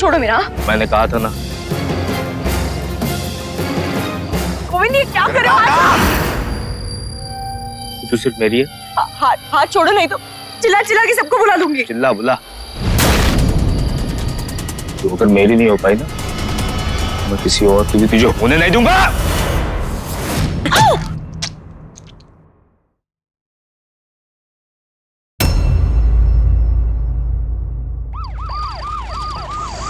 छोड़ो मेरा। मैंने कहा था ना। कोई नहीं, क्या कर रहे हो? तू सिर्फ मेरी है। हाथ छोड़ो, नहीं तो चिल्ला चिल्ला के सबको बुला दूंगी। चिल्ला बुला, तू अगर मेरी नहीं हो पाई ना, मैं किसी और की भी तुझे होने नहीं दूंगा।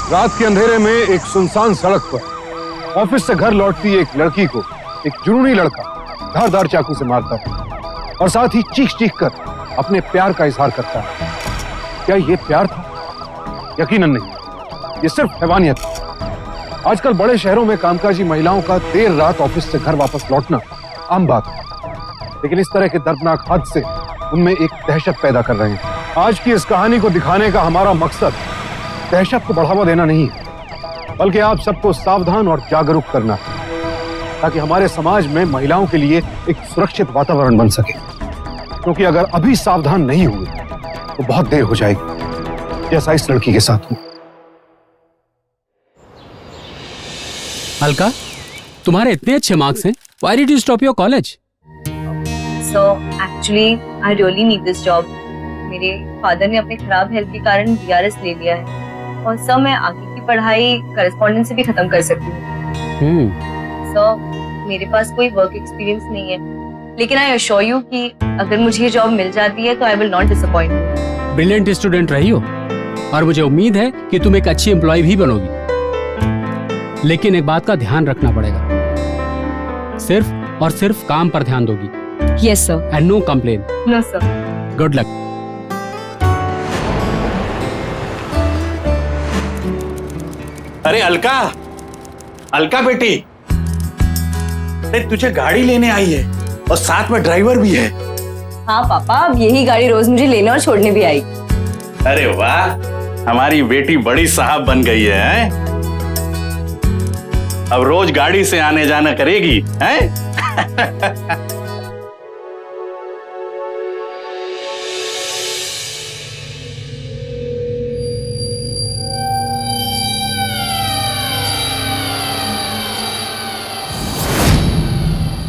रात के अंधेरे में एक सुनसान सड़क पर ऑफिस से घर लौटती एक लड़की को एक जुनूनी लड़का धारदार चाकू से मारता है और साथ ही चीख चीख कर अपने प्यार का इजहार करता है। क्या ये प्यार था? यकीनन नहीं, ये सिर्फ हैवानियत है। आजकल बड़े शहरों में कामकाजी महिलाओं का देर रात ऑफिस से घर वापस लौटना आम बात है, लेकिन इस तरह के दर्दनाक हादसे उनमें एक दहशत पैदा कर रहे हैं। आज की इस कहानी को दिखाने का हमारा मकसद दहशत को बढ़ावा देना नहीं है, बल्कि आप सबको सावधान और जागरूक करना है, ताकि हमारे समाज में महिलाओं के लिए एक सुरक्षित वातावरण बन सके। क्योंकि अगर अभी सावधान नहीं हुए तो बहुत देर हो जाएगी, जैसा इस लड़की के साथ हुआ। अलका, तुम्हारे इतने अच्छे मार्क्स हैं, Why did you stop your college? So actually I really need this job. मेरे फादर ने अपने खराब हेल्थ के कारण BRS ले लिया है और सर मैं आगे की पढ़ाई करेस्पॉन्डेंस से भी खत्म कर सकती हूँ। सर मेरे पास कोई वर्क एक्सपीरियंस नहीं है, लेकिन आई अश्योर यू कि अगर मुझे ये जॉब मिल जाती है तो I will not disappoint you. Brilliant student रही हो और मुझे उम्मीद है कि तुम एक अच्छी एम्प्लॉय भी बनोगी, लेकिन एक बात का ध्यान रखना पड़ेगा, सिर्फ और सिर्फ काम पर ध्यान दोगी। Yes sir. And no complain. No sir. Good luck. अरे अलका, अलका बेटी, अरे तुझे गाड़ी लेने आई है और साथ में ड्राइवर भी है। हाँ पापा, अब यही गाड़ी रोज मुझे लेने और छोड़ने भी आई। अरे वाह, हमारी बेटी बड़ी साहब बन गई है। अब रोज गाड़ी से आने जाना करेगी, हैं?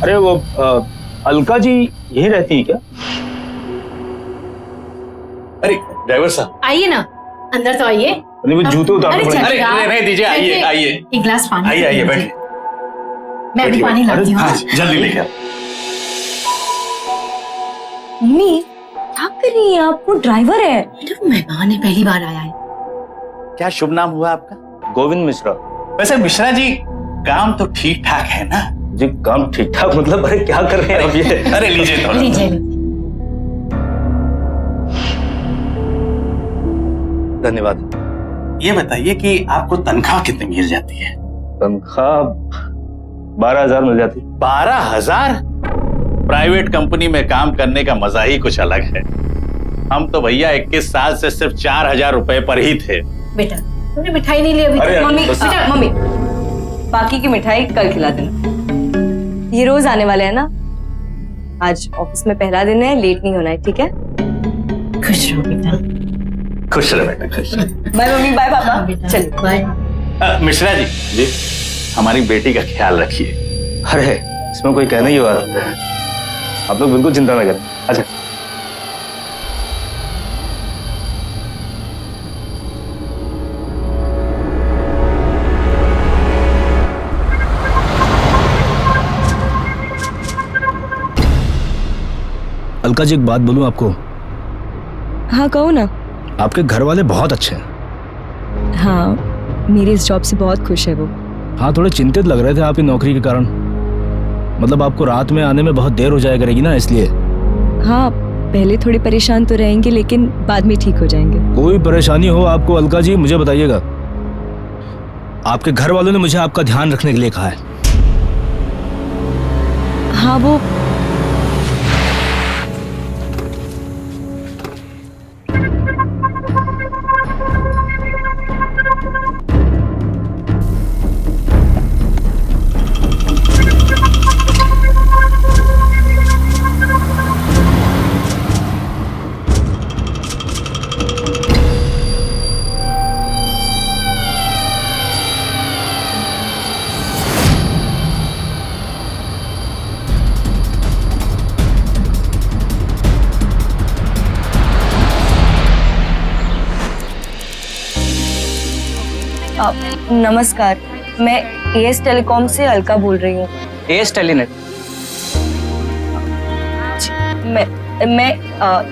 अरे वो अलका जी यही रहती है क्या? अरे ड्राइवर साहब आइए ना, अंदर तो आइए। वो जूते उतारने पड़ेंगे। अरे रहने दीजिए, आइए आइए। एक गिलास पानी। आइए आइए, बैठिए। मैं अभी पानी लाती हूँ। हाँ जल्दी लेके आओ। मम्मी क्या कर रही है आप? वो ड्राइवर है। बेटा मेहमान है, पहली बार आया है। क्या शुभ नाम हुआ आपका? गोविंद मिश्रा। वैसे मिश्रा जी काम तो ठीक ठाक है ना? जी काम ठीक ठाक मतलब? अरे क्या कर रहे हैं आप ये? अरे लीजिए थोड़ा। लीजिए। धन्यवाद। ये बताइए कि आपको तनख्वाह कितनी मिल जाती है? तनख्वाह 12,000 मिल जाती। 12,000? प्राइवेट कंपनी में काम करने का मजा ही कुछ अलग है। हम तो भैया 21 साल से सिर्फ 4,000 रुपए पर ही थे। बेटा तुमने मिठाई नहीं ली अभी तक? मम्मी बेटा, मम्मी बाकी की मिठाई कल खिला देना। ये रोज आने वाले हैं ना, आज ऑफिस में पहला दिन है, लेट नहीं होना है, ठीक है? खुश रहो बेटा। खुश रहो बेटा, खुश रहो। बाय मम्मी, बाय पापा। चलिए बाय। मिश्रा जी जी, हमारी बेटी का ख्याल रखिए। अरे इसमें कोई कहने की बात है, आप लोग बिल्कुल चिंता ना करें। अच्छा अलका जी, एक बात बोलूं आपको? हाँ कहो ना। आपके घर वाले बहुत अच्छे हैं। हाँ मेरी इस जॉब से बहुत खुश है वो। हाँ थोड़े चिंतित लग रहे थे आपकी नौकरी के कारण, मतलब आपको रात में आने में बहुत देर हो जाया करेगी ना, इसलिए। हाँ पहले थोड़ी परेशान तो रहेंगे, लेकिन बाद में ठीक हो जाएंगे। कोई परेशानी हो आपको अलका जी मुझे बताइएगा। आपके घर वालों ने मुझे आपका ध्यान रखने के लिए कहा है। हाँ वो नमस्कार, मैं एएस टेलीकॉम से अलका बोल रही हूँ। एएस टेलीनेट। मैं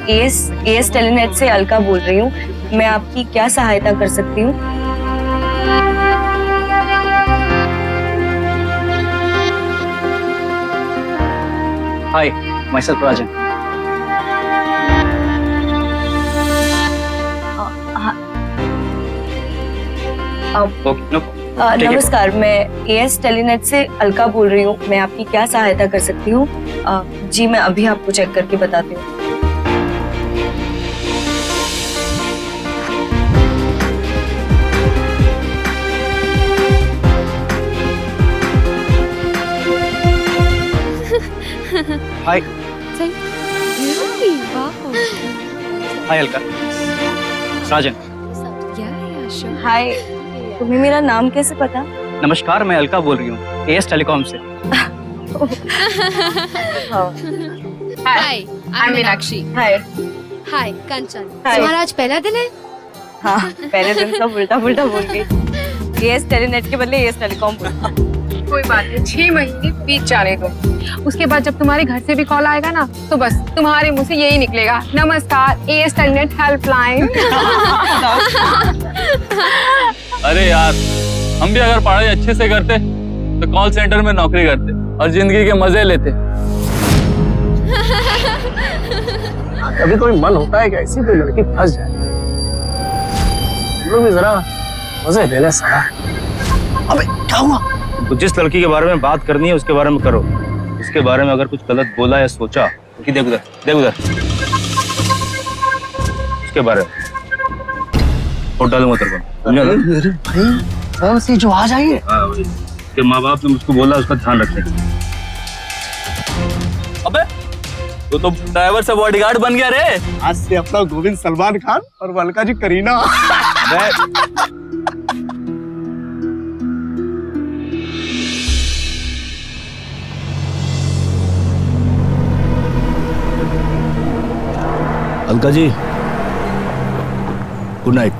एएस टेलीनेट से अलका बोल रही हूँ। मैं आपकी क्या सहायता कर सकती हूँ? हाय, माय सेल्फ राजन। नमस्कार, मैं एएस टेलीनेट से अलका बोल रही हूँ। मैं आपकी क्या सहायता कर सकती हूँ? जी, मैं अभी आपको चेक करके बताती हूँ। हाय। हाय अलका। राजन। हाय, तुम्हें मेरा नाम कैसे पता? नमस्कार, मैं अलका बोल रही हूँ एएस टेलीकॉम से। हाय, आई एम मीनाक्षी। हाय। हाय, कंचन। हाय। तुम्हारा आज पहला दिन है? हाँ, पहले दिन तो उल्टा पुल्टा बोल गई। एएस टेलीनेट के बदले एएस टेलीकॉम बोल। कोई बात नहीं, 6 महीने बीत जाने दो। उसके बाद जब तुम्हारे घर से भी कॉल आएगा ना, तो बस तुम्हारे मुंह से यही निकलेगा, नमस्कार, एएस टेलीनेट हेल्पलाइन। अरे यार, हम भी अगर पढ़ाई अच्छे से करते तो कॉल सेंटर में नौकरी करते और जिंदगी के मजे लेते। कभी कोई मन होता है कि ऐसी कोई लड़की फंस जाए, लोग भी जरा मजे ले ले साला। अबे क्या हुआ? तो जिस लड़की के बारे में बात करनी है उसके बारे में करो। उसके बारे में अगर कुछ गलत बोला या सोचा कि देख उधर, देख उधर, उसके बारे में फोटो डालूंगा तेरे को। मेरे भाई कौन सी जो आ जाइए? उसके माँ बाप ने मुझको बोला उसका ध्यान रखने के लिए। अबे तो ड्राइवर से बॉडीगार्ड बन गया रे। आज से अपना गोविंद सलमान खान और Alka ji Kareena. Alka ji, good night.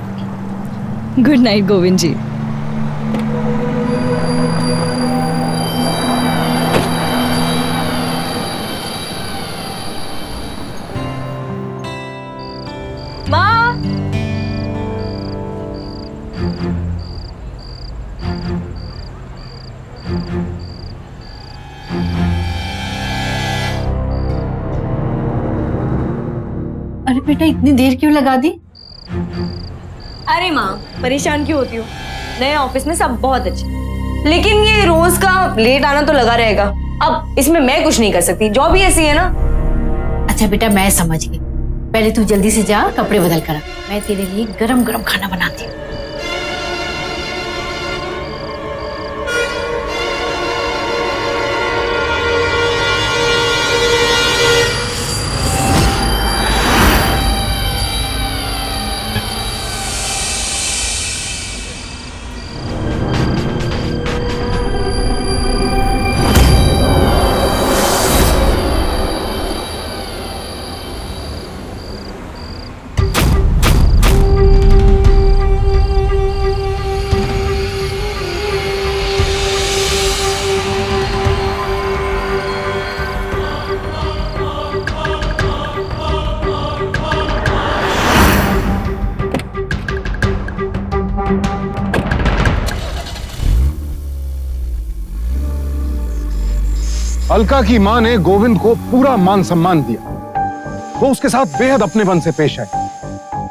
Good night Govind ji. माँ, अरे बेटा, इतनी देर क्यों लगा दी? अरे माँ, परेशान क्यों होती हो? नए ऑफिस में सब बहुत अच्छे, लेकिन ये रोज का लेट आना तो लगा रहेगा। अब इसमें मैं कुछ नहीं कर सकती, जॉब ही ऐसी है ना। अच्छा बेटा, मैं समझ गई। पहले तू जल्दी से जा, कपड़े बदल कर आ। मैं तेरे लिए गरम गरम खाना बनाती हूँ। अलका की मां ने गोविंद को पूरा मान सम्मान दिया। वो उसके साथ बेहद अपनेपन से पेश आई।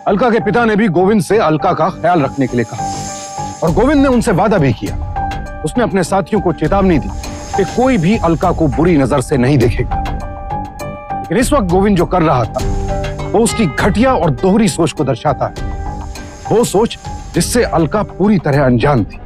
अलका के पिता ने भी गोविंद से अलका का ख्याल रखने के लिए कहा और गोविंद ने उनसे वादा भी किया। उसने अपने साथियों को चेतावनी दी कि कोई भी अलका को बुरी नजर से नहीं देखेगा। लेकिन इस वक्त गोविंद जो कर रहा था वो उसकी घटिया और दोहरी सोच को दर्शाता है। वो सोच जिससे अलका पूरी तरह अनजान थी।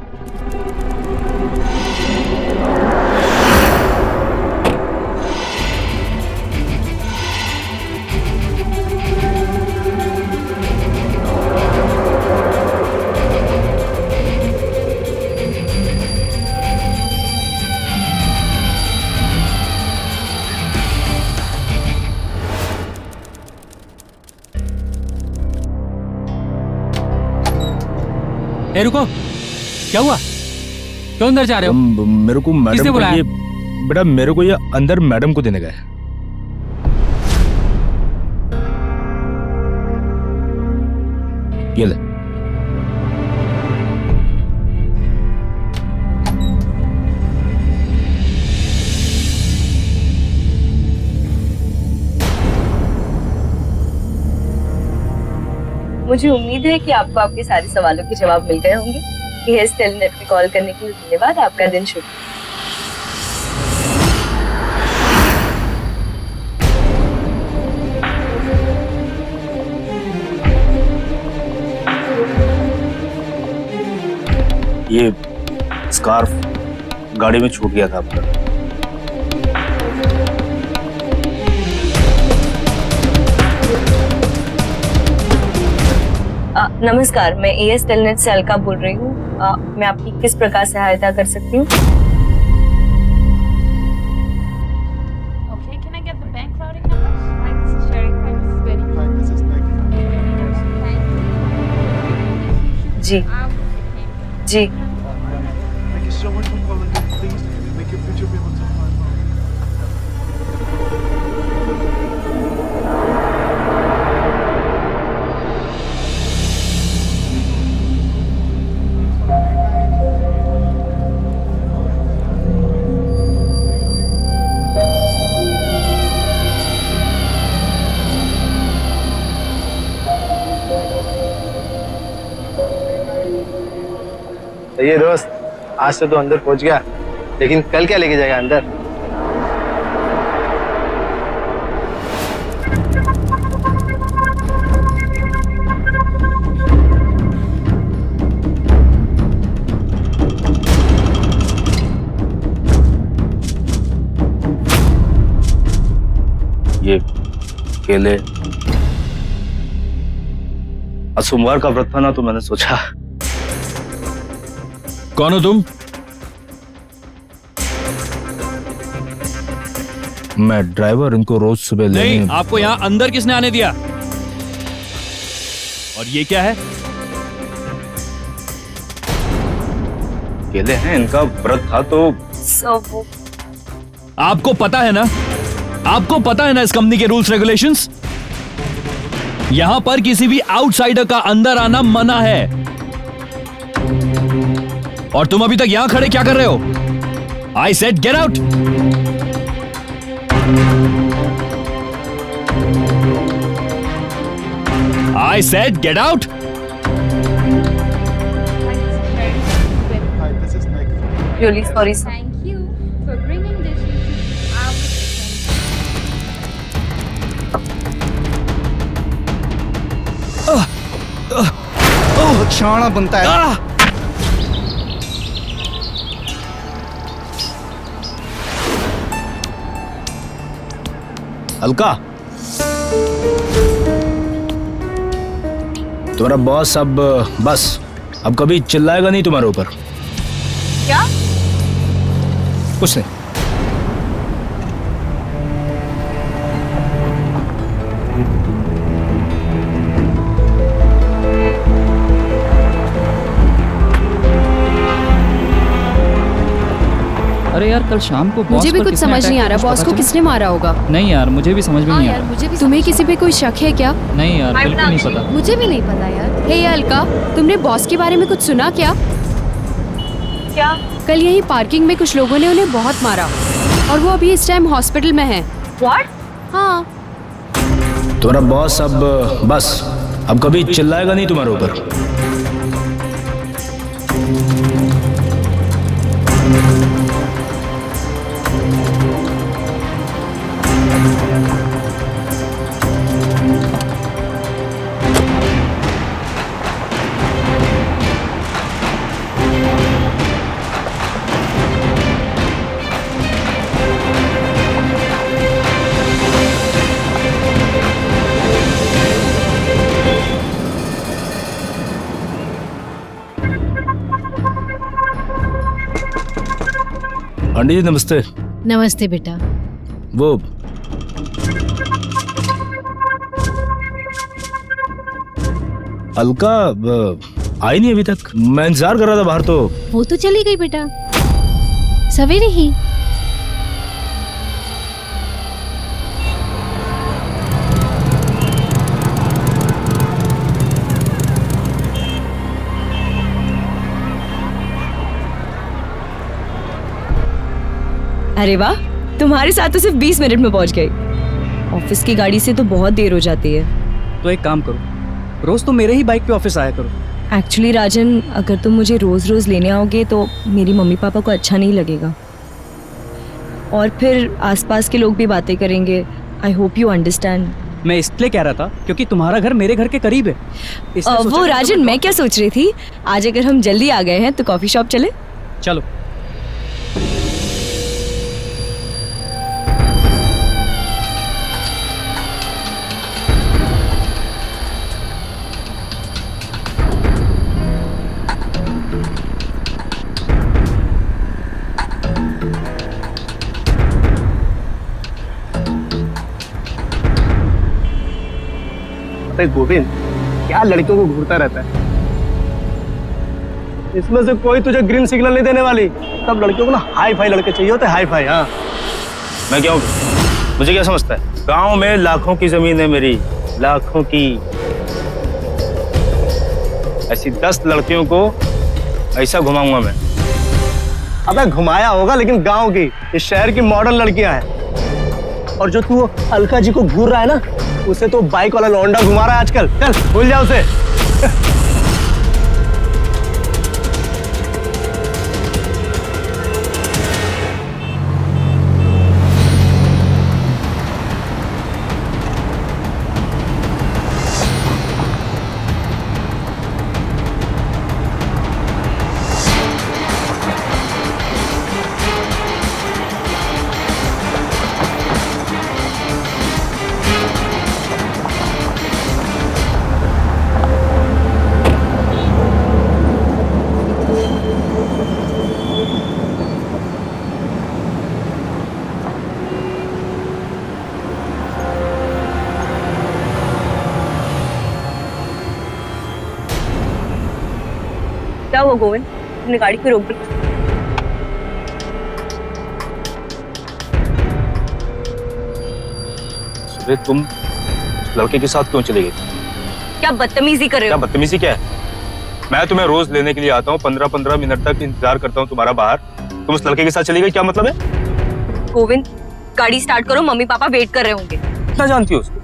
ए रुको, क्या हुआ? क्यों अंदर जा रहे हो? मेरे को मैडम किसने को बुलाया? ये बेटा मेरे को ये अंदर मैडम को देने गए। ये ले। मुझे उम्मीद है कि आपको आपके सारे सवालों के जवाब मिल गए होंगे। एएस टेलनेट में कॉल करने के लिए धन्यवाद। आपका दिन शुभ। ये स्कार्फ गाड़ी में छूट गया था आपका। नमस्कार, मैं एएस टेलनेट से अलका बोल रही हूँ। मैं आपकी किस प्रकार सहायता कर सकती हूँ? जी जी ये दोस्त, आज से तो अंदर पहुंच गया, लेकिन कल क्या लेके जाएगा अंदर? ये केले, आज सोमवार का व्रत था ना, तो मैंने सोचा। कौन हो तुम? मैं ड्राइवर, इनको रोज सुबह लेने। नहीं, आपको यहाँ अंदर किसने आने दिया? और ये क्या है? केले हैं, इनका व्रत था तो। वो आपको पता है ना, आपको पता है ना इस कंपनी के रूल्स रेगुलेशंस? यहां पर किसी भी आउटसाइडर का अंदर आना मना है। और तुम अभी तक यहां खड़े क्या कर रहे हो? I said get out. I said get out. Really sorry. Thank you for bringing this issue to our attention. छाना बनता है। अलका, तुम्हारा बॉस अब कभी चिल्लाएगा नहीं तुम्हारे ऊपर। क्या? कुछ नहीं। अरे यार, कल शाम को मुझे भी कुछ समझ नहीं आ रहा, बॉस को किसने मारा होगा? नहीं यार, मुझे भी समझ में नहीं आ रहा। मुझे भी तुम्हें किसी पे कोई शक है क्या? नहीं यार, बिल्कुल नहीं पता। मुझे भी नहीं पता यार। हे अलका, तुमने बॉस के बारे में कुछ सुना क्या? क्या? कल यही पार्किंग में कुछ लोगों ने उन्हें बहुत मारा और वो अभी इस टाइम हॉस्पिटल में है। What? हाँ। तुम्हारा बॉस अब कभी चिल्लाएगा नहीं तुम्हारे ऊपर। आंटी जी नमस्ते। नमस्ते बेटा। वो अलका, आई नहीं अभी तक। मैं इंतजार कर रहा था बाहर। तो वो तो चली गई बेटा, सवेरे ही। अरे वाह, तुम्हारे साथ तो सिर्फ 20 मिनट में पहुंच गई। ऑफिस की गाड़ी से तो बहुत देर हो जाती है। तो एक काम करो, रोज तो मेरे ही बाइक पे ऑफिस आया करो। एक्चुअली राजन, अगर तुम मुझे रोज रोज लेने आओगे तो मेरी मम्मी पापा को अच्छा नहीं लगेगा, और फिर आसपास के लोग भी बातें करेंगे। I hope you understand. मैं इसलिए कह रहा था क्योंकि तुम्हारा घर मेरे घर के करीब है। वो राजन, मैं क्या सोच रही थी, आज अगर हम जल्दी आ गए हैं तो कॉफी शॉप चले। चलो। गोविंद, क्या लड़कियों को घूरता रहता है। इसमें से कोई तुझे ग्रीन सिग्नल नहीं देने वाली। सब लड़कियों को ना हाई फाई लड़के चाहिए होते, हाई फाई। हाँ, मैं क्या हूँ? मुझे क्या समझता है? गांव में लाखों की जमीन है मेरी, लाखों की। ऐसी 10 लड़कियों को ऐसा घुमाऊंगा मैं। अबे घुमाया होगा, लेकिन गांव की, इस शहर की मॉडर्न लड़कियां हैं। और जो तू अलका जी को घूर रहा है ना, उसे तो बाइक वाला लौंडा घुमा रहा है आजकल। चल भूल जा उसे। क्या हुआ गोविंद, तुमने गाड़ी क्यों रोक दी? तुम लड़के के साथ क्यों चले गए? क्या बदतमीजी कर रहे क्या हो? बदतमीजी क्या है? मैं तुम्हें रोज लेने के लिए आता हूँ, 15-15 मिनट तक इंतजार करता हूँ तुम्हारा बाहर। तुम उस लड़के के साथ चली गई, क्या मतलब है? गोविंद, गाड़ी स्टार्ट करो, मम्मी पापा वेट कर रहे होंगे। क्या जानती हो उसको?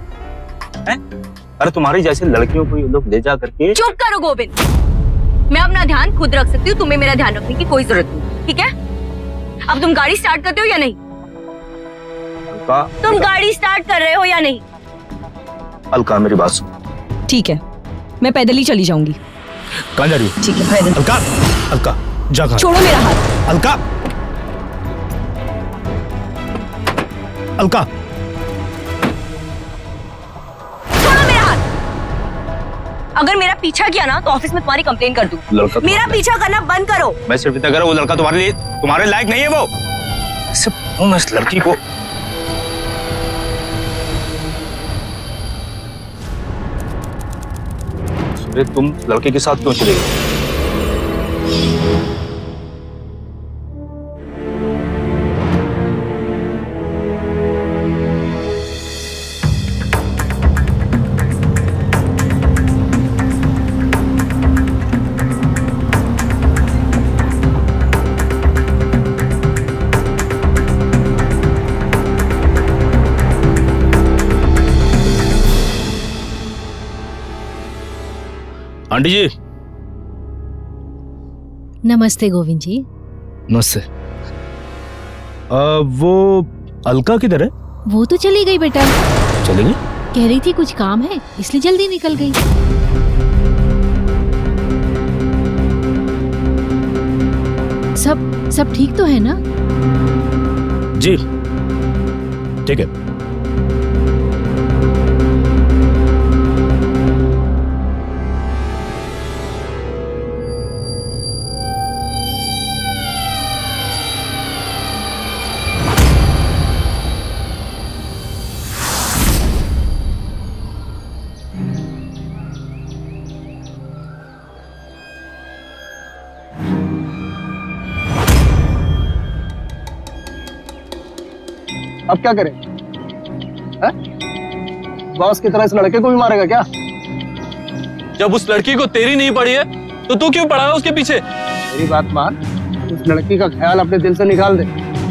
हैं? अरे तुम्हारी जैसे लड़कियों को ये लोग ले जा करके। चुप करो गोविंद, मैं अपना ध्यान खुद रख सकती हूँ, तुम्हें मेरा ध्यान रखने की कोई जरूरत नहीं, ठीक है? अब तुम गाड़ी स्टार्ट करते हो या नहीं? तुम गाड़ी स्टार्ट कर रहे हो या नहीं? अलका, मेरी बात सुन। ठीक है, मैं पैदल ही चली जाऊंगी। कहाँ जा रही हो? ठीक है, पैदल। अलका, अलका, जा कहाँ? छोड़ो मेरा हाथ। अलका, अलका, छोड़ो मेरा हाथ। अगर मेरा पीछा किया ना तो ऑफिस में तुम्हारी कंप्लेन कर दूं। मेरा पीछा करना बंद करो। मैं सिर्फ इतना कर रहा हूँ, वो लड़का तुम्हारे लायक नहीं है। वो सिर्फ मैं इस लड़की को। तुम लड़के के साथ क्यों चले गए? आंटी जी। नमस्ते गोविंद जी। नमस्ते। वो अलका किधर है? वो तो चली गई बेटा। चली गई? कह रही थी कुछ काम है, इसलिए जल्दी निकल गई। सब ठीक तो है ना? जी ठीक है। अब क्या करें? बॉस की तरह इस लड़के को भी मारेगा क्या? जब उस लड़की को तेरी नहीं पड़ी है तो तू क्यों पड़ा है उसके पीछे? मेरी बात मान, उस लड़की का ख्याल अपने दिल से निकाल दे।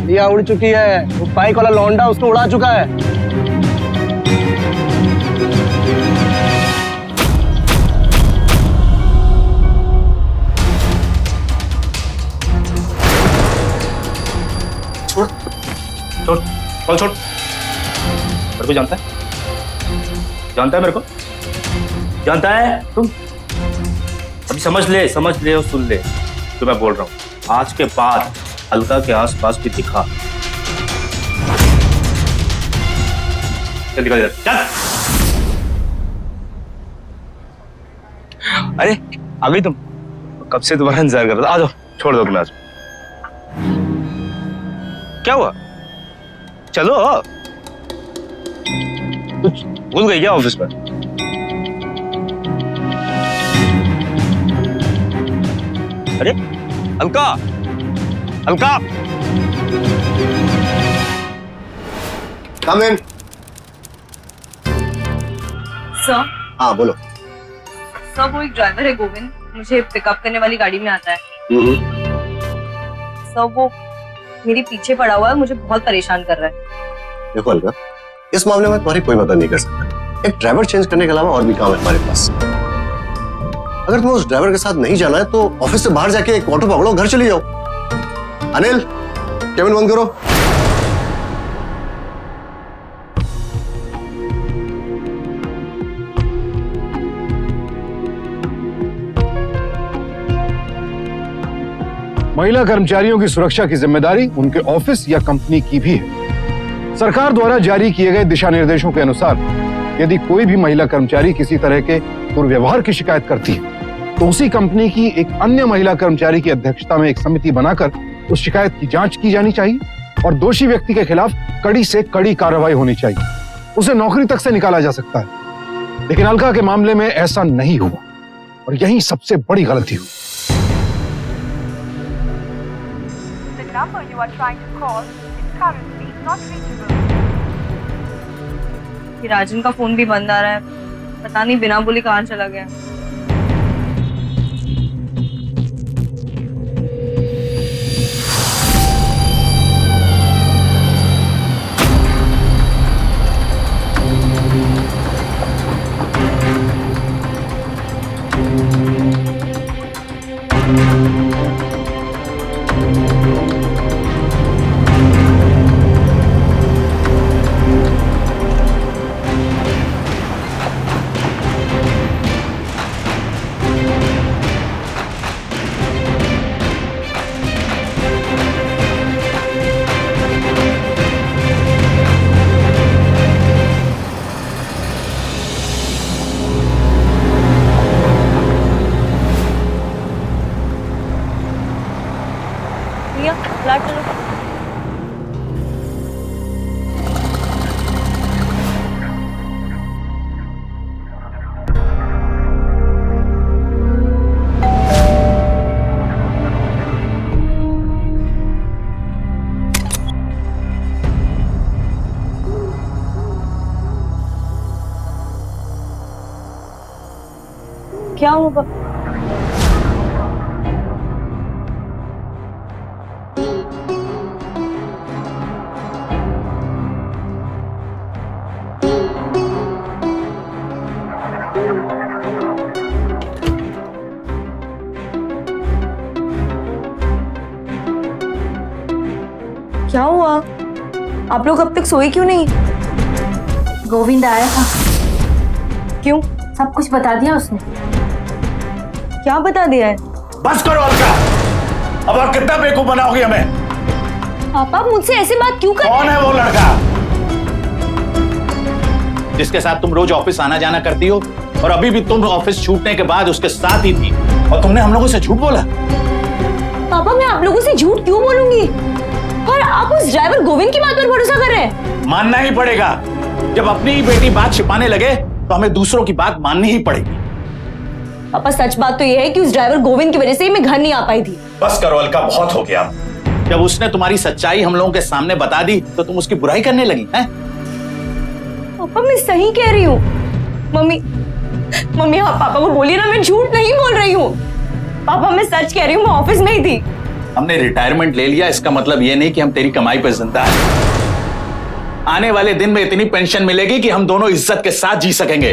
रिया उड़ चुकी है, वो बाइक वाला लौंडा उसको उड़ा चुका है। छोड़ छोड़ कॉल छोड़। मेरे को जानता है मेरे को जानता है तुम। अभी समझ ले और सुन ले जो मैं बोल रहा हूँ। आज के बाद अलका के आसपास भी दिखा, चल। अरे आ गई तुम? कब से तुम्हारा इंतजार कर रहा था। आ जाओ, छोड़ दो तुम्हें। आज क्या हुआ? चलो। कुछ भूल गई क्या ऑफिस में? अरे अलका, अलका कम इन। सर। हाँ बोलो। सर वो एक ड्राइवर है गोविंद, मुझे पिकअप करने वाली गाड़ी में आता है। सर वो मेरे पीछे पड़ा हुआ है, मुझे बहुत परेशान कर रहा है। देखो अलका, इस मामले में तुम्हारी कोई मदद नहीं कर सकता। एक ड्राइवर चेंज करने के अलावा और भी काम है हमारे पास। अगर तुम्हें उस ड्राइवर के साथ नहीं जाना है तो ऑफिस से बाहर जाके एक ऑटो पकड़ो, घर चली जाओ। अनिल, केबिन बंद करो। महिला कर्मचारियों की सुरक्षा की जिम्मेदारी उनके ऑफिस या कंपनी की भी है। सरकार द्वारा जारी किए गए दिशा निर्देशों के अनुसार यदि कोई भी महिला कर्मचारी किसी तरह के दुर्व्यवहार की शिकायत करती है तो उसी कंपनी की एक अन्य महिला कर्मचारी की अध्यक्षता में एक समिति बनाकर उस शिकायत की जांच की जानी चाहिए और दोषी व्यक्ति के खिलाफ कड़ी से कड़ी कार्रवाई होनी चाहिए। उसे नौकरी तक से निकाला जा सकता है। लेकिन अलका के मामले में ऐसा नहीं हुआ और यही सबसे बड़ी गलती हुई। number you are trying to call is currently not reachable. राजन का फोन भी बंद आ रहा है, पता नहीं बिना बोले कहाँ चला गया। क्या होगा? क्या हुआ? आप लोग अब तक सोए क्यों नहीं? गोविंद आया था। क्यों? सब कुछ बता दिया उसने। क्या बता दिया है? बस करो अलका, अब और कितना बेवकूफ बनाओगे हमें? पापा मुझसे ऐसी बात क्यों कर? कौन है वो लड़का जिसके साथ तुम रोज ऑफिस आना जाना करती हो और अभी भी तुम ऑफिस छूटने के बाद उसके साथ ही थी और तुमने हम लोगों से झूठ बोला? पापा मैं आप लोगों से झूठ क्यों बोलूंगी? और आप उस ड्राइवर गोविंद की बात पर भरोसा कर रहे हैं? मानना ही पड़ेगा। जब अपनी ही बेटी बात छिपाने लगे तो हमें दूसरों की बात माननी ही पड़ेगी। पापा सच बात तो यह है कि उस ड्राइवर गोविंद की वजह से ही मैं घर नहीं आ पाई थी। बस करो अलका, बहुत हो गया। जब उसने तुम्हारी सच्चाई हम लोगों के सामने बता दी तो तुम उसकी बुराई करने लगी हैं? पापा मैं सही कह रही हूँ। मम्मी मम्मी हाँ पापा को बोलिए ना, मैं झूठ नहीं बोल रही हूँ। पापा मैं सच कह रही हूँ, मैं ऑफिस में ही थी। हमने रिटायरमेंट ले लिया, इसका मतलब ये नहीं कि हम तेरी कमाई पर जिंदा हैं। आने वाले दिन में इतनी पेंशन मिलेगी कि हम दोनों इज्जत के साथ जी सकेंगे,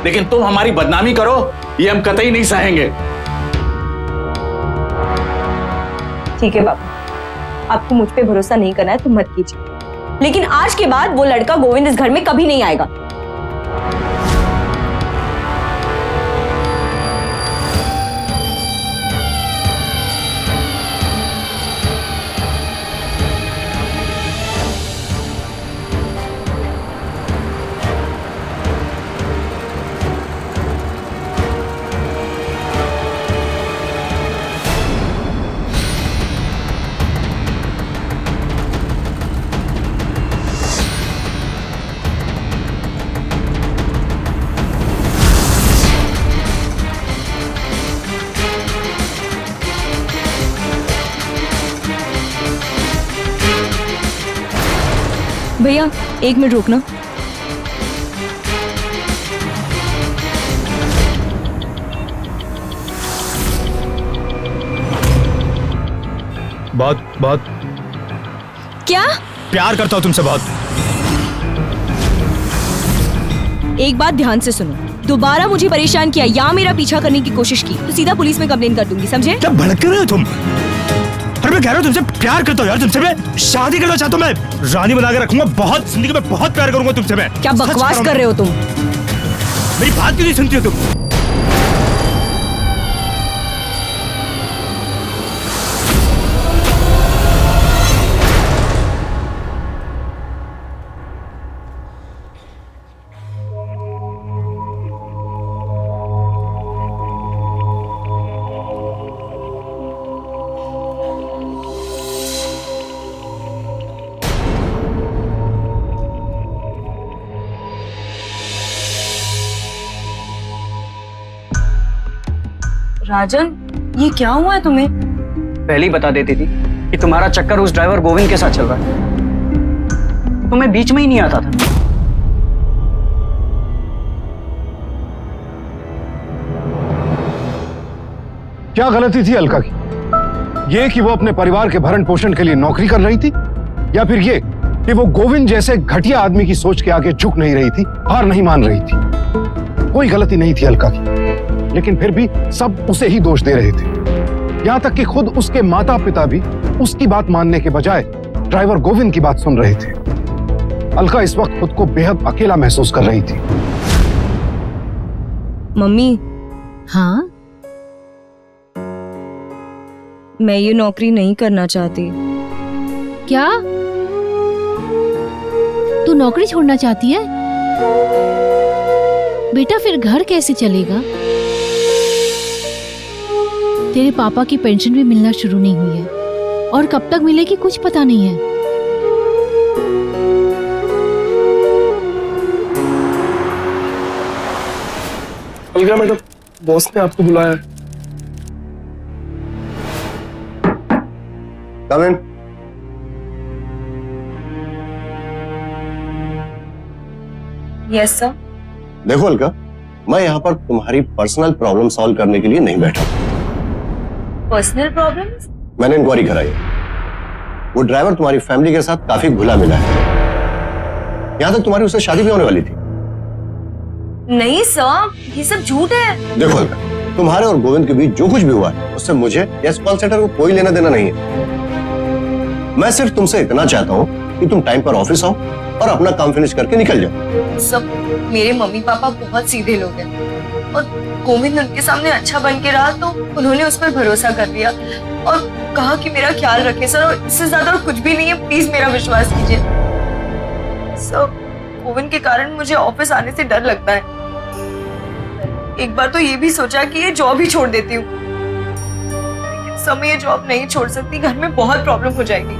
लेकिन तुम हमारी बदनामी करो ये हम कतई नहीं सहेंगे। ठीक है पापा, आपको मुझ पे भरोसा नहीं करना है तो मत कीजिए, लेकिन आज के बाद वो लड़का गोविंद इस घर में कभी नहीं आएगा। भैया 1 मिनट रुकना। बहुत क्या? प्यार करता हूँ तुमसे बहुत। एक बात ध्यान से सुनो, दोबारा मुझे परेशान किया या मेरा पीछा करने की कोशिश की तो सीधा पुलिस में कंप्लेन कर दूंगी, समझे? क्या भड़क रहे हो तुम? अरे मैं कह रहा हूँ तुमसे प्यार करता हूँ यार, तुमसे मैं शादी करना चाहता हूँ, मैं रानी बना के रखूंगा, बहुत जिंदगी में बहुत प्यार करूंगा तुमसे मैं। क्या बकवास कर रहे हो तुम? मेरी बात क्यों नहीं सुनती हो तुम? राजन ये क्या हुआ है तुम्हें? पहले ही बता देती थी कि तुम्हारा चक्कर उस ड्राइवर गोविंद के साथ चल रहा है, तो मैं बीच में ही नहीं आता था। क्या गलती थी अलका की? ये कि वो अपने परिवार के भरण पोषण के लिए नौकरी कर रही थी, या फिर ये कि वो गोविंद जैसे घटिया आदमी की सोच के आगे झुक नहीं रही थी, हार नहीं मान रही थी? कोई गलती नहीं थी अलका की, लेकिन फिर भी सब उसे ही दोष दे रहे थे। यहां तक कि खुद उसके माता पिता भी उसकी बात मानने के बजाय ड्राइवर गोविंद की बात सुन रहे थे। अलका इस वक्त खुद को बेहद अकेला महसूस कर रही थी। मम्मी। हाँ? मैं ये नौकरी नहीं करना चाहती। क्या? तू नौकरी छोड़ना चाहती है? बेटा फिर घर कैसे चलेगा? तेरे पापा की पेंशन भी मिलना शुरू नहीं हुई है और कब तक मिलेगी कुछ पता नहीं है। अलका मैडम, बॉस ने आपको बुलाया है। Come in. Yes sir. देखो अलका, मैं यहाँ पर तुम्हारी पर्सनल प्रॉब्लम सॉल्व करने के लिए नहीं बैठा। Personal problems? मैंने इंक्वायरी कराई है। वो ड्राइवर तुम्हारी फैमिली के साथ काफी घुला मिला है। यहाँ तक तुम्हारी उससे शादी भी होने वाली थी। नहीं सर, ये सब झूठ है। देखो अलका, तुम्हारे और गोविंद के बीच जो कुछ भी हुआ है उससे मुझे या कॉल सेंटर को कोई लेना देना नहीं है। मैं सिर्फ तुमसे इतना चाहता हूँ कि तुम टाइम पर ऑफिस आओ और अपना काम फिनिश करके निकल जाओ। सब मेरे मम्मी पापा बहुत सीधे लोग हैं और गोविंद उनके सामने अच्छा बन के रहा तो उन्होंने उस पर भरोसा कर लिया और कहा कि मेरा ख्याल रखे सर, और इससे ज्यादा कुछ भी नहीं है, प्लीज मेरा विश्वास कीजिए सर। गोविंद के कारण मुझे ऑफिस आने से डर लगता है। एक बार तो ये भी सोचा कि ये जॉब ही छोड़ देती हूँ, लेकिन समय ये जॉब नहीं छोड़ सकती, घर में बहुत प्रॉब्लम हो जाएगी।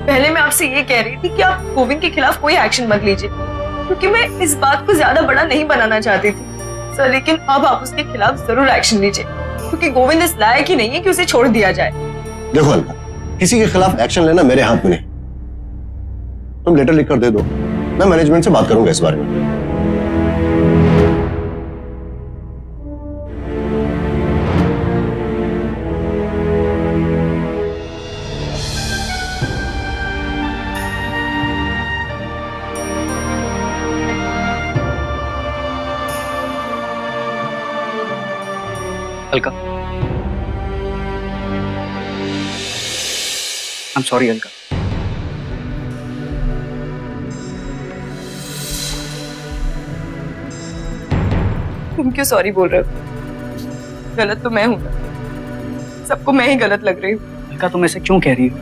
पहले मैं आपसे ये कह रही थी कि आप गोविंद के खिलाफ कोई एक्शन मत लीजिए, क्योंकि मैं इस बात को ज्यादा बड़ा नहीं बनाना चाहती थी सर, लेकिन अब आप उसके खिलाफ जरूर एक्शन लीजिए, क्योंकि गोविंद इस लायक ही नहीं है कि उसे छोड़ दिया जाए। देखो अलका, किसी के खिलाफ एक्शन लेना मेरे हाथ में नहीं। तुम लेटर लिख कर दे दो, मैं मैनेजमेंट से बात करूंगा इस बारे में। Alka, I am sorry Alka. तुम क्यों सॉरी बोल रहे हो? गलत तो मैं हूं ना, सबको मैं ही गलत लग रही हूँ। अलका, तुम ऐसे क्यों कह रही हो?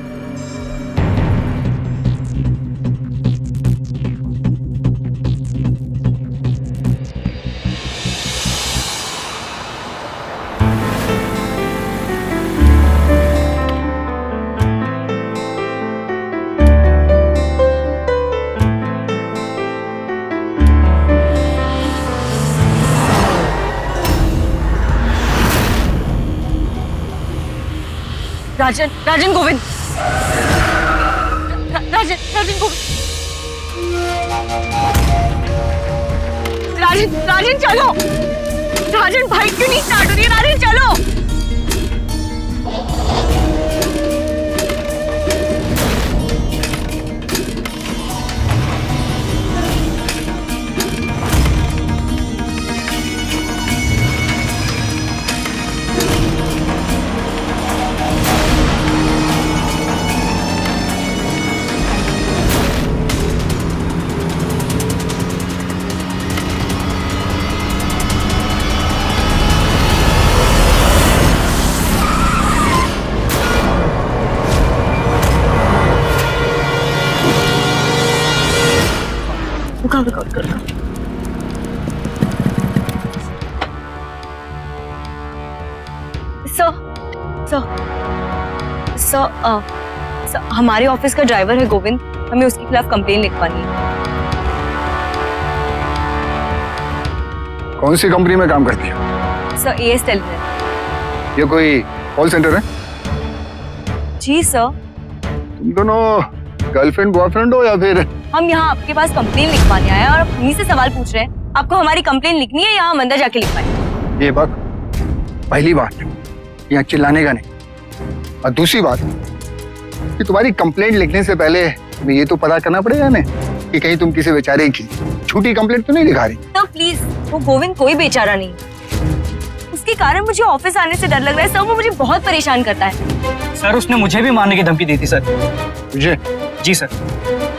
राजन गोविंद, राजन गोविंद, राजन चलो। राजन बाइक क्यों नहीं स्टार्ट हो रही है? राजन चलो। सर, हमारे ऑफिस का ड्राइवर है गोविंद, हमें उसके खिलाफ कंप्लेन लिखवानी है। कौन सी कंपनी में काम करती है? Sir, as telecom. ये कोई कॉल सेंटर है? जी सर। तुम दोनों गर्लफ्रेंड बॉयफ्रेंड हो या फिर? हम यहाँ आपके पास कंप्लेन लिखवाने आए हैं और आप उन्हीं से सवाल पूछ रहे हैं। आपको हमारी कंप्लेन लिखनी है या हम अंदर जाके लिखवाएं? ये बात पहली बात, यहाँ चिल्लाने का नहीं। और दूसरी बात कि तुम्हारी कंप्लेंट लिखने से पहले तुम्हें ये तो पता करना पड़ेगा ना कि कहीं तुम किसी बेचारे की झूठी कंप्लेंट तो नहीं लिखा रही। तो प्लीज, वो गोविंद कोई बेचारा नहीं, उसके कारण मुझे ऑफिस आने से डर लग रहा है सर। वो मुझे बहुत परेशान करता है। सर, उसने मुझे भी मारने की धमकी दी थी सर। मुझे? जी सर।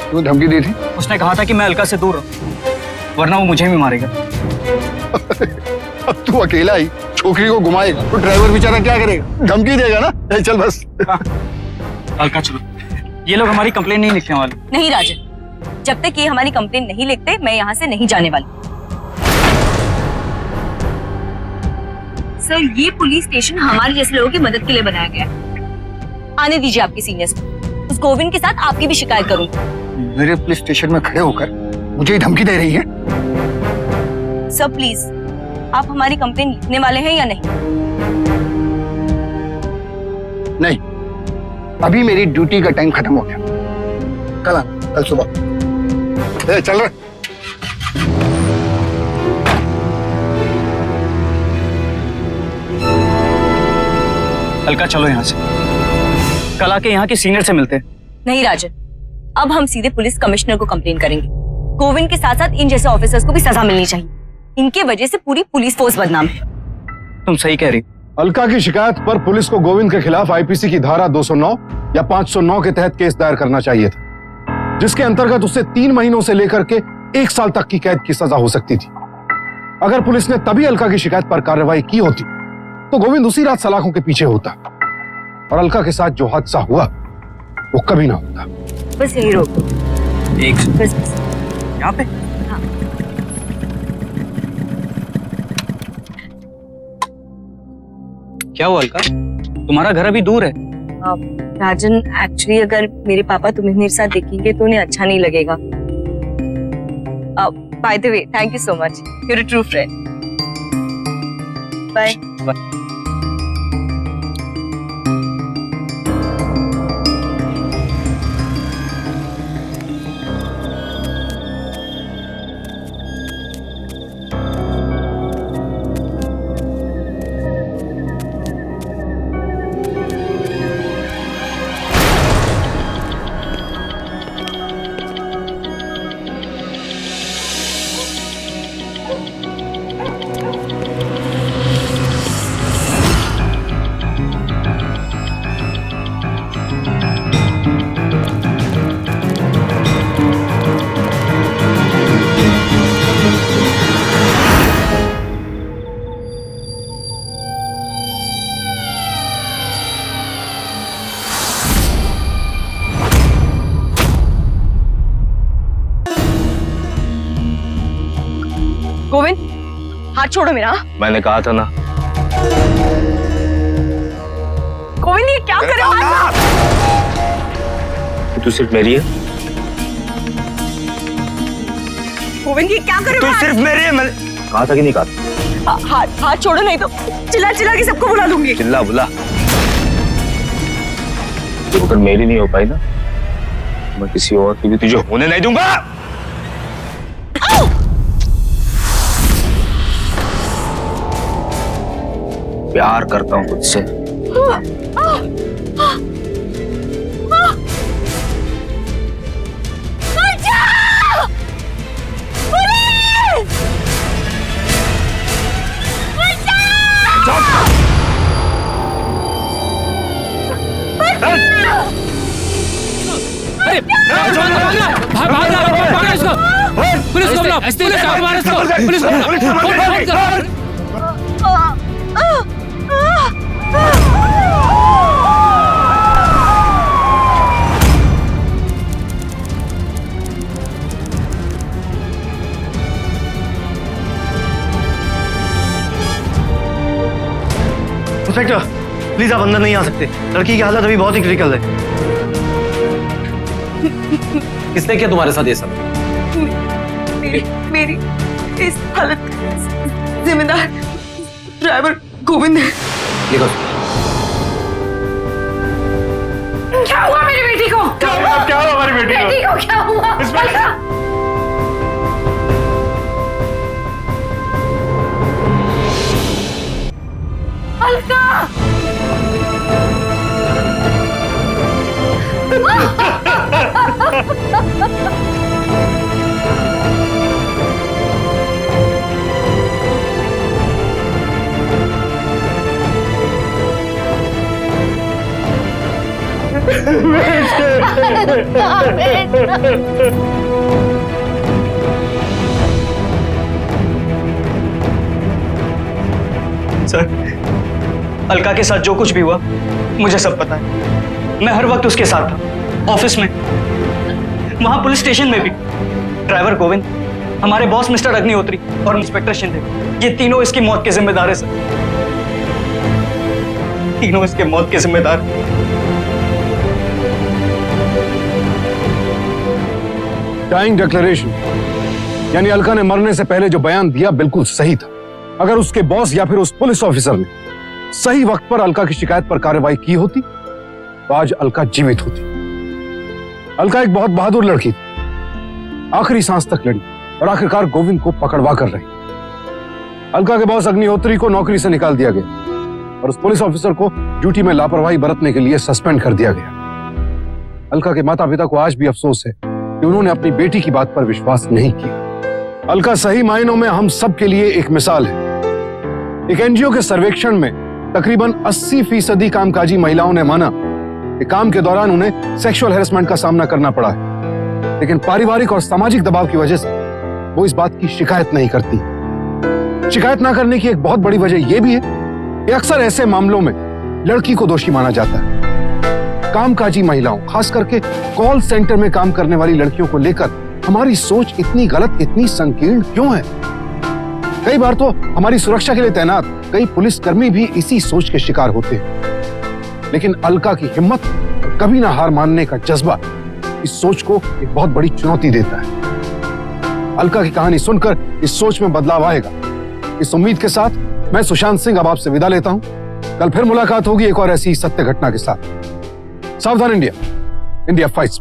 क्यों धमकी दी थी? उसने कहा था कि मैं अलका से दूर रहूं, वरना वो मुझे भी मारेगा। अब तू अकेला ही छोकरी को घुमाएगा तो ड्राइवर बेचारा क्या करेगा? धमकी देगा ना। चल बस। अलका चलो, ये लोग हमारी कंप्लेन नहीं लिखने वाले। नहीं राजन, जब तक ये हमारी कंप्लेन नहीं लिखते मैं यहाँ से नहीं जाने वाली। सर, ये पुलिस स्टेशन हमारे जैसे लोगों की मदद के लिए बनाया गया है। आने दीजिए आपके सीनियर्स को। उस गोविंद के साथ आपकी भी शिकायत करूंगी। मेरे पुलिस स्टेशन में खड़े होकर मुझे ही धमकी दे रही है? सर प्लीज, आप हमारी कंप्लेन लिखने वाले हैं या नहीं? नहीं, अभी मेरी ड्यूटी का टाइम खत्म हो गया। कल सुबह। चल रहे। अलका चलो यहाँ से, कल आके यहाँ के सीनियर से मिलते हैं। नहीं राजन, अब हम सीधे पुलिस कमिश्नर को कंप्लेन करेंगे। गोविंद के साथ साथ इन जैसे ऑफिसर्स को भी सजा मिलनी चाहिए। इनके वजह से पूरी पुलिस फोर्स बदनाम है। तुम सही कह रही। अलका की शिकायत पर पुलिस को गोविंद के खिलाफ आईपीसी की धारा 209 या 509 के तहत केस दायर करना चाहिए था, जिसके अंतर्गत उसे 3 महीनों से लेकर के 1 साल तक की कैद की सजा हो सकती थी। अगर पुलिस ने तभी अलका की शिकायत पर कार्रवाई की होती तो गोविंद उसी रात सलाखों के पीछे होता और अलका के साथ जो हादसा हुआ वो कभी ना होता। बस यही रोको। एक बस यहाँ पे। हाँ। क्या हुआ अलका, तुम्हारा घर अभी दूर है? राजन, एक्चुअली अगर मेरे पापा तुम्हें मेरे साथ देखेंगे तो उन्हें अच्छा नहीं लगेगा। By the way, thank you so much, you are a true friend. Bye. छोड़ो मेरा। मैंने कहा था ना। गोविंद ये क्या कर रहे हो आप? तू सिर्फ मेरी है। गोविंद ये क्या कर रहे हो? तू सिर्फ मेरी है। मैंने कहा था कि नहीं कहा? हाथ छोड़ो नहीं तो चिल्ला चिल्ला के सबको बुला लूंगी। चिल्ला बुला। अगर मेरी नहीं हो पाई ना, मैं किसी और की भी तुझे होने नहीं दूंगा। प्यार करता हूं तुझसे। इंस्पेक्टर प्लीज आप अंदर नहीं आ सकते। लड़की की हालत अभी बहुत ही क्रिटिकल है। किसने किया तुम्हारे साथ ये सब? मेरी इस हालत जिम्मेदार ड्राइवर गोविंद है। देखो क्या हुआ मेरी बेटी को? क्या हुआ हमारी बेटी को? क्या हुआ? अलका! सर, अलका के साथ जो कुछ भी हुआ मुझे सब पता है। मैं हर वक्त उसके साथ था, ऑफिस में, वहां पुलिस स्टेशन में भी। ड्राइवर गोविंद, हमारे बॉस मिस्टर अग्निहोत्री और इंस्पेक्टर शिंदे, ये तीनों इसकी मौत के जिम्मेदार है सर। तीनों इसके मौत के जिम्मेदार। डाइंग डिक्लेरेशन यानी अलका ने मरने से पहले जो बयान दिया बिल्कुल सही था। अगर उसके बॉस या फिर उस पुलिस ऑफिसर ने सही वक्त पर अलका की शिकायत पर कार्रवाई की होती तो आज अलका जीवित होती। अलका एक बहुत बहादुर लड़की थी, आखिरी सांस तक लड़ी और आखिरकार गोविंद को पकड़वा कर रही। अलका के बॉस अग्निहोत्री को नौकरी से निकाल दिया गया और उस पुलिस ऑफिसर को ड्यूटी में लापरवाही बरतने के लिए सस्पेंड कर दिया गया। अलका के माता पिता को आज भी अफसोस है कि उन्होंने अपनी बेटी की बात पर विश्वास नहीं किया। अलका सही मायनों में हम सब के लिए एक मिसाल है। एक एनजीओ के सर्वेक्षण में तकरीबन 80% कामकाजी महिलाओं ने माना कि काम के दौरान उन्हें सेक्सुअल हैरेसमेंट का सामना करना पड़ा है, लेकिन पारिवारिक और सामाजिक दबाव की वजह से वो इस बात की शिकायत नहीं करती। शिकायत ना करने की एक बहुत बड़ी वजह यह भी है कि अक्सर ऐसे मामलों में लड़की को दोषी माना जाता है। कामकाजी महिलाओं, खास करके कॉल सेंटर में काम करने वाली लड़कियों को लेकर हमारी सोच इतनी गलत, इतनी संकीर्ण क्यों है? कई बार तो हमारी सुरक्षा के लिए तैनात कई पुलिसकर्मी भी इसी सोच के शिकार होते हैं। लेकिन अलका की हिम्मत, कभी ना हार मानने का जज्बा इस सोच को एक बहुत बड़ी चुनौती देता है। अलका की कहानी सुनकर इस सोच में बदलाव आएगा। इस उम्मीद के साथ मैं सुशांत सिंह अब आपसे विदा लेता हूं। कल फिर मुलाकात होगी एक और ऐसी सत्य घटना के साथ। सावधान इंडिया, इंडिया फाइट्स।